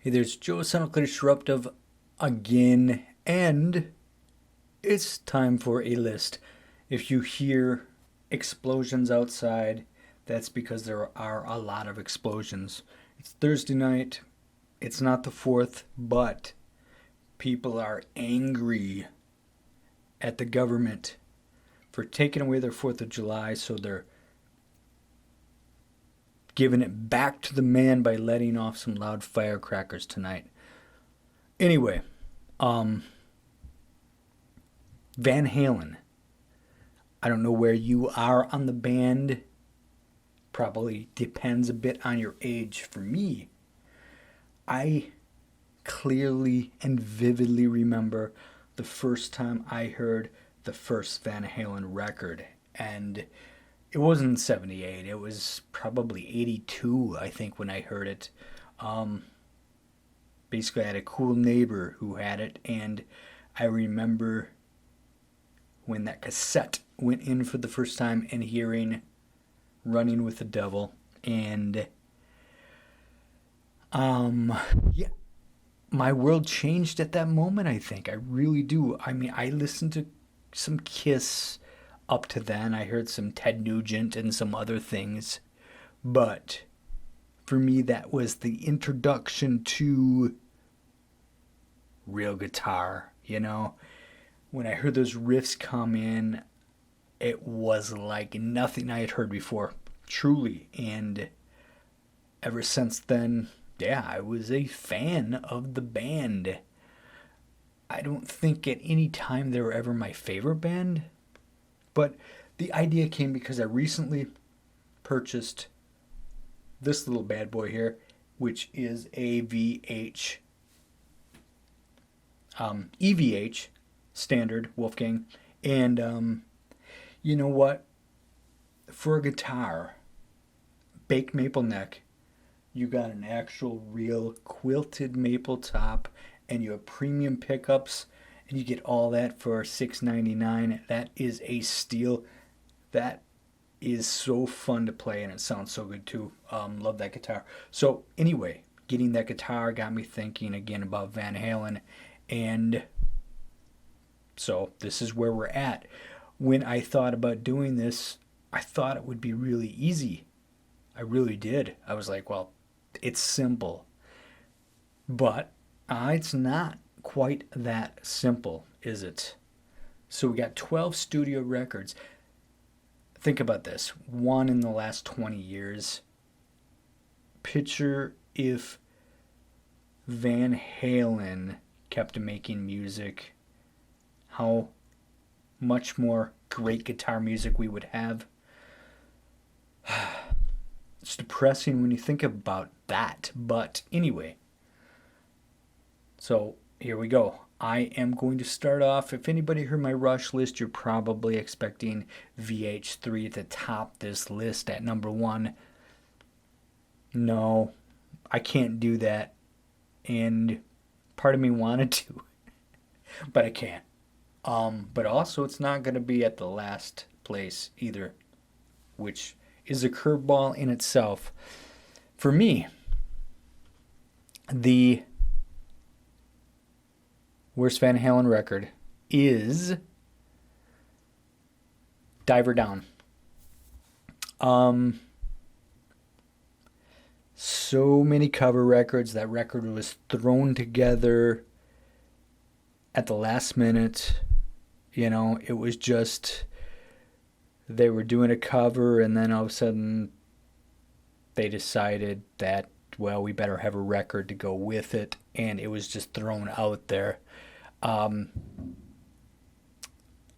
Hey, there's Joe Sonically Disruptive again, and it's time for a list. If you hear explosions outside, that's because there are a lot of explosions. It's Thursday night, it's not the 4th, but people are angry at the government for taking away their 4th of July, so they're giving it back to the man by letting off some loud firecrackers tonight. Anyway, um, Van Halen. I don't know where you are on the band. Probably depends a bit on your age. For me, I clearly and vividly remember the first time I heard the first Van Halen record. And it wasn't 78, it was probably 82, I think, when I heard it. Um, Basically, I had a cool neighbor who had it, and I remember when that cassette went in for the first time and hearing Running with the Devil. And, um, yeah, my world changed at that moment, I think. I really do. I mean, I listened to some Kiss up to then. I heard some Ted Nugent and some other things. But for me, that was the introduction to real guitar, you know? When I heard those riffs come in, it was like nothing I had heard before, truly. And ever since then, yeah, I was a fan of the band. I don't think at any time they were ever my favorite band, but the idea came because I recently purchased this little bad boy here, which is a EVH standard Wolfgang. And you know what? For a guitar, baked maple neck, you got an actual real quilted maple top, and you have premium pickups, and you get all that for $6.99. That is a steal. That is so fun to play, and it sounds so good too. Love that guitar. So anyway, getting that guitar got me thinking again about Van Halen, and so this is where we're at. When I thought about doing this, I thought it would be really easy. I really did. I was like, well, it's simple. But it's not quite that simple, is it? So we got 12 studio records. Think about this. One in the last 20 years. Picture if Van Halen kept making music, how much more great guitar music we would have. It's depressing when you think about that. But anyway, so here we go. I am going to start off. If anybody heard my Rush list, you're probably expecting VH3 to top this list at number one. No, I can't do that. And part of me wanted to, but I can't. But also, it's not going to be at the last place either, which is a curveball in itself. For me, the worst Van Halen record is Diver Down. So many cover records. That record was thrown together at the last minute. You know, it was just they were doing a cover, and then all of a sudden they decided that, well, we better have a record to go with it, and it was just thrown out there. Um,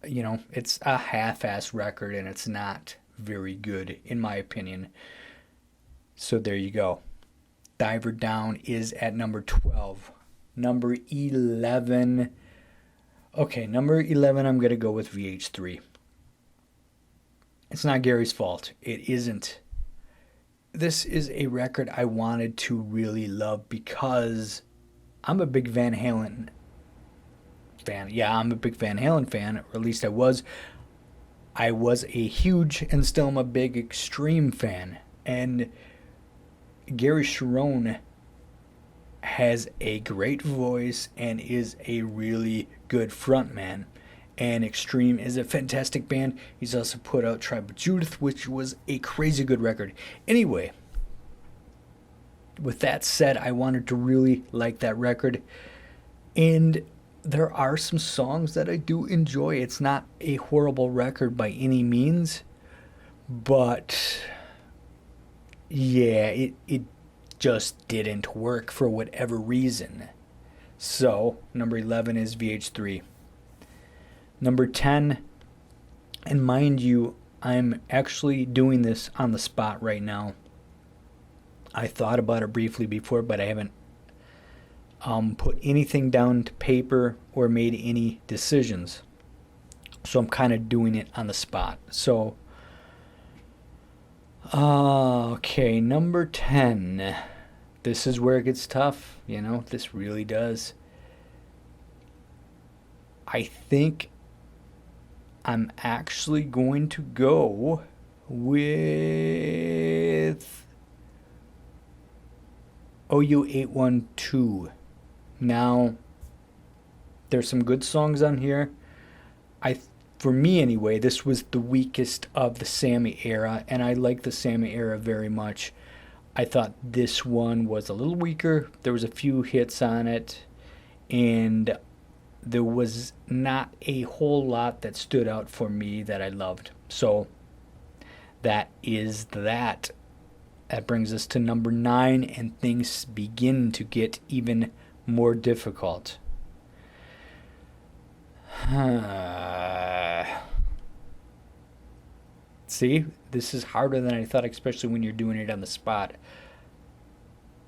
it's a half-ass record, and it's not very good, in my opinion. So there you go. Diver Down is at number 12. Number 11. Okay, number 11, I'm going to go with VH3. It's not Gary's fault. It isn't. This is a record I wanted to really love because I'm a big Van Halen fan. Yeah, I'm a big Van Halen fan, or at least I was. I was a huge and still am a big Extreme fan. And Gary Sharon has a great voice and is a really good frontman. And Extreme is a fantastic band. He's also put out Tribe of Judith, which was a crazy good record. Anyway, with that said, I wanted to really like that record. And there are some songs that I do enjoy. It's not a horrible record by any means, but yeah, it just didn't work for whatever reason. So, number 11 is VH3. Number 10, and mind you, I'm actually doing this on the spot right now. I thought about it briefly before, but I haven't put anything down to paper or made any decisions. So I'm kind of doing it on the spot. So, okay, number 10. This is where it gets tough. This really does. I think I'm actually going to go with OU812. Now, there's some good songs on here. For me anyway, this was the weakest of the Sammy era, and I like the Sammy era very much. I thought this one was a little weaker. There was a few hits on it, and there was not a whole lot that stood out for me that I loved. So that is that. That brings us to number 9, and things begin to get even more difficult. See, this is harder than I thought, especially when you're doing it on the spot.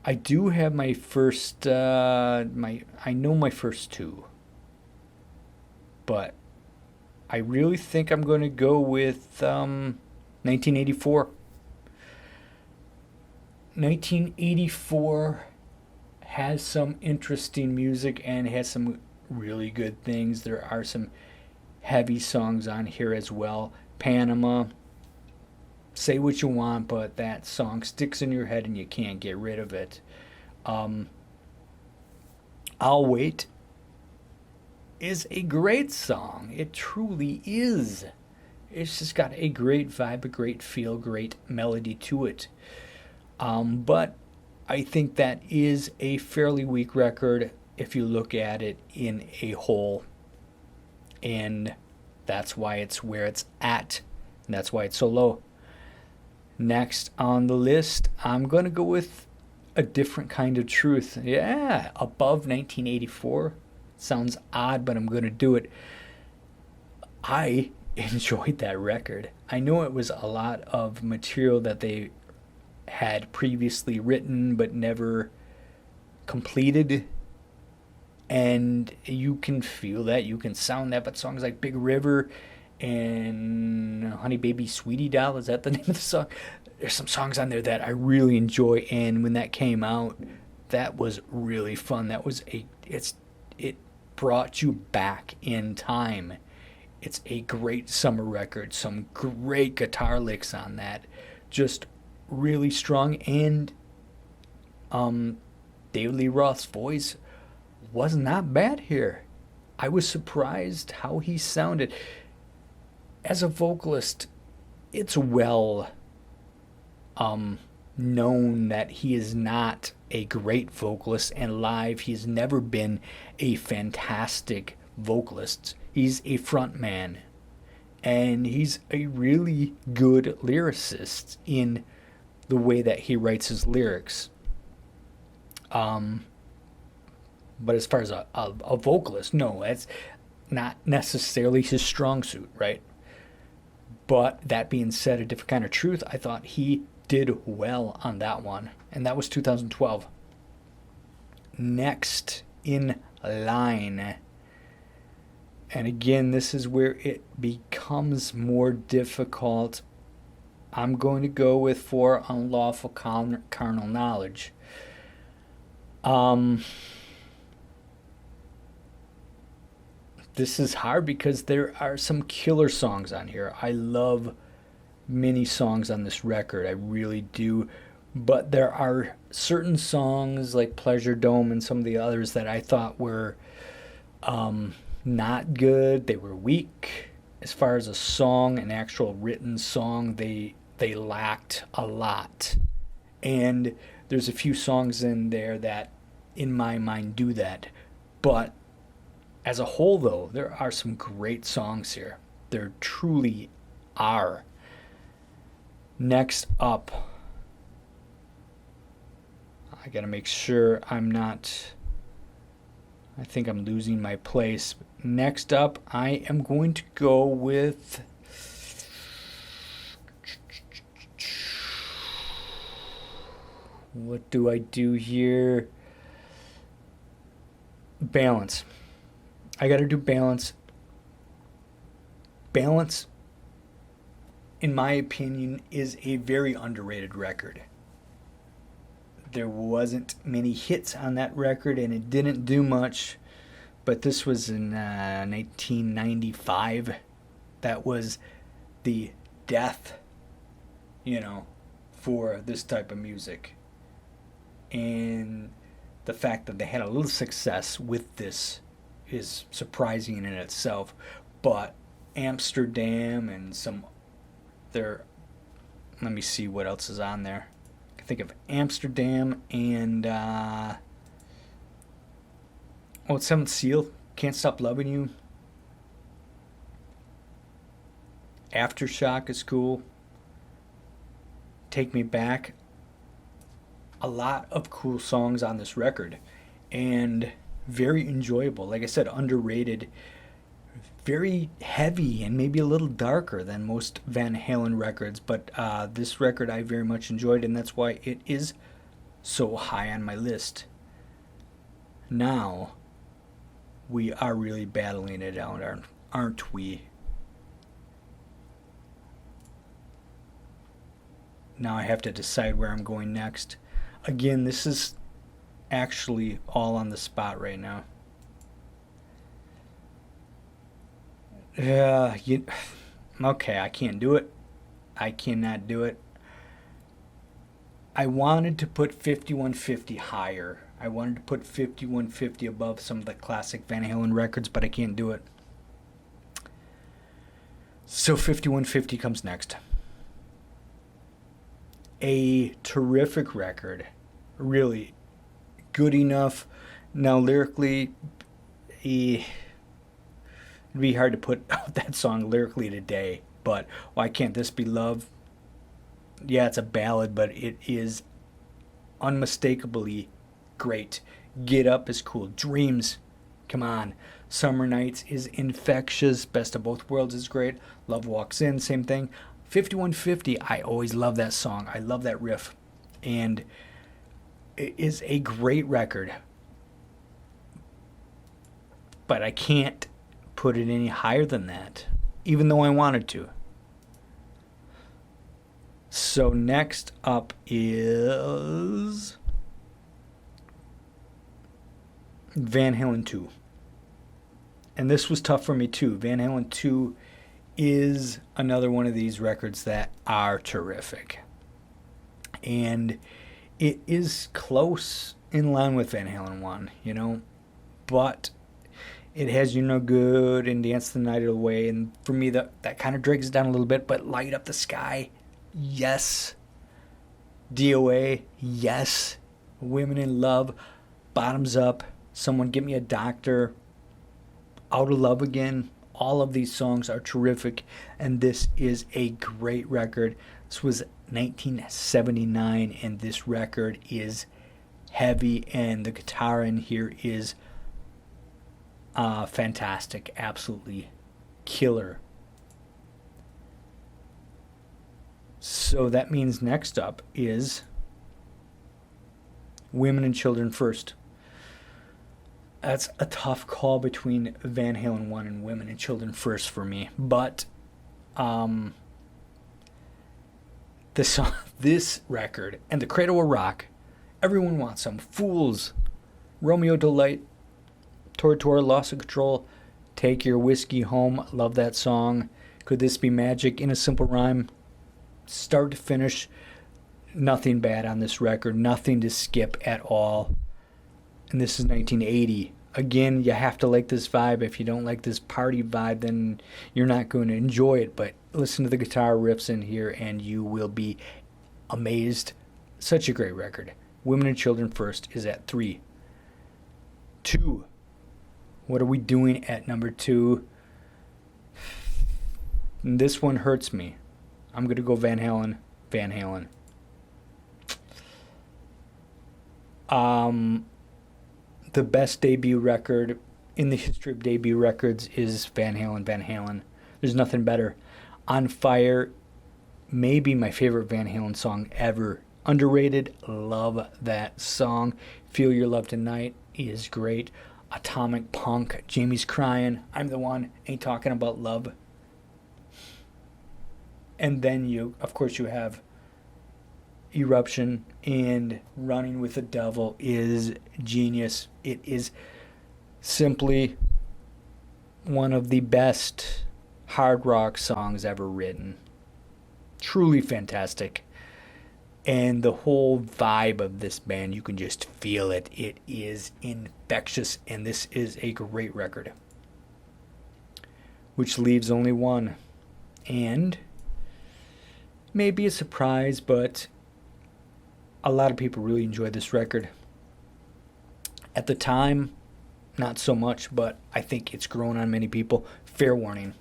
I do have my first, I know my first two, but I really think I'm going to go with 1984. 1984 has some interesting music and has some really good things. There are some heavy songs on here as well. Panama, say what you want, but that song sticks in your head and you can't get rid of it. I'll Wait is a great song. It truly is. It's just got a great vibe, a great feel, great melody to it. But I think that is a fairly weak record if you look at it in a whole. And that's why it's where it's at. And that's why it's so low. Next on the list, I'm going to go with A Different Kind of Truth. Yeah, above 1984. Sounds odd, but I'm going to do it. I enjoyed that record. I know it was a lot of material that they had previously written but never completed, and you can feel that, you can sound that. But songs like Big River and Honey Baby Sweetie Doll, is that the name of the song? There's some songs on there that I really enjoy, and when that came out, that was really fun. It brought you back in time. It's a great summer record, some great guitar licks on that, just really strong. And David Lee Roth's voice was not bad here. I was surprised how he sounded. As a vocalist, it's well known that he is not a great vocalist, and live he's never been a fantastic vocalist. He's a front man, and he's a really good lyricist in the way that he writes his lyrics. But as far as a vocalist, no, that's not necessarily his strong suit, right? But that being said, A Different Kind of Truth, I thought he did well on that one. And that was 2012. Next in line. And again, this is where it becomes more difficult. I'm going to go with For Unlawful Carnal Knowledge. This is hard because there are some killer songs on here. I love many songs on this record. I really do. But there are certain songs like Pleasure Dome and some of the others that I thought were not good. They were weak as far as a song, an actual written song. They lacked a lot, and there's a few songs in there that, in my mind, do that. But as a whole, though, there are some great songs here. There truly are. Next up, I gotta make sure I'm not. I think I'm losing my place. Next up, I am going to go with. What do I do here? Balance. I gotta do balance. Balance, in my opinion, is a very underrated record. There wasn't many hits on that record and it didn't do much, but this was in 1995. That was the death, for this type of music. And the fact that they had a little success with this is surprising in itself. But Amsterdam and some there, let me see what else is on there. I can think of Amsterdam and Seventh Seal, Can't Stop Loving You. Aftershock is cool. Take Me Back. A lot of cool songs on this record and very enjoyable. Like I said, underrated, very heavy and maybe a little darker than most Van Halen records, but this record I very much enjoyed, and that's why it is so high on my list. Now we are really battling it out, aren't we? Now I have to decide where I'm going next. Again, this is actually all on the spot right now. Okay, I can't do it. I cannot do it. I wanted to put 5150 higher. I wanted to put 5150 above some of the classic Van Halen records, but I can't do it. So 5150 comes next. A terrific record. Really good enough. Now, lyrically, it'd be hard to put out that song lyrically today, but Why Can't This Be Love? Yeah, it's a ballad, but it is unmistakably great. Get Up is cool. Dreams, come on. Summer Nights is infectious. Best of Both Worlds is great. Love Walks In, same thing. 5150, I always love that song. I love that riff. And it is a great record. But I can't put it any higher than that, even though I wanted to. So next up is Van Halen 2. And this was tough for me too. Van Halen 2 is another one of these records that are terrific. And it is close in line with Van Halen 1, but it has You No Good and Dance the Night Away, and for me that kind of drags it down a little bit, but Light Up the Sky, yes. DOA, yes. Women in Love, Bottoms Up, Someone Get Me a Doctor, Out of Love Again. All of these songs are terrific, and this is a great record. This was 1979, and this record is heavy, and the guitar in here is fantastic, absolutely killer. So that means next up is Women and Children First. That's a tough call between Van Halen 1 and Women and Children First for me. But this record and The Cradle Will Rock, everyone wants them. Fools, Romeo Delight, Tortura, Loss of Control, Take Your Whiskey Home, love that song. Could This Be Magic, In a Simple Rhyme, start to finish. Nothing bad on this record, nothing to skip at all. And this is 1980. Again, you have to like this vibe. If you don't like this party vibe, then you're not going to enjoy it. But listen to the guitar riffs in here and you will be amazed. Such a great record. Women and Children First is at 3. 2. What are we doing at number 2? This one hurts me. I'm going to go Van Halen. Van Halen. The best debut record in the history of debut records is Van Halen. Van Halen. There's nothing better. On Fire, maybe my favorite Van Halen song ever. Underrated. Love that song. Feel Your Love Tonight is great. Atomic Punk. Jamie's Crying. I'm the One. Ain't Talking About Love. And then of course you have Eruption, and Running with the Devil is genius. It is simply one of the best hard rock songs ever written. Truly fantastic. And the whole vibe of this band, you can just feel it. It is infectious, and this is a great record. Which leaves only one. And maybe a surprise, but a lot of people really enjoyed this record. At the time, not so much, but I think it's grown on many people. Fair Warning.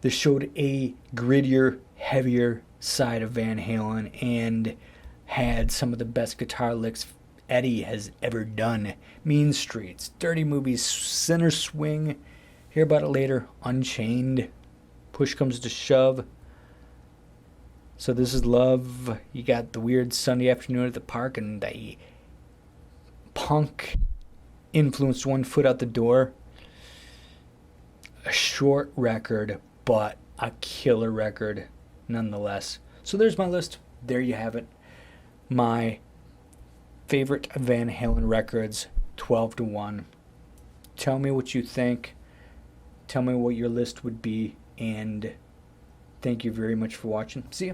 This showed a grittier, heavier side of Van Halen and had some of the best guitar licks Eddie has ever done. Mean Streets, Dirty Movies, Center Swing, hear about it later, Unchained, Push Comes to Shove. So This Is Love. You got the weird Sunday Afternoon at the Park, and the punk influenced One Foot Out the Door. A short record, but a killer record nonetheless. So there's my list. There you have it. My favorite Van Halen records, 12 to 1. Tell me what you think. Tell me what your list would be, and thank you very much for watching. See ya.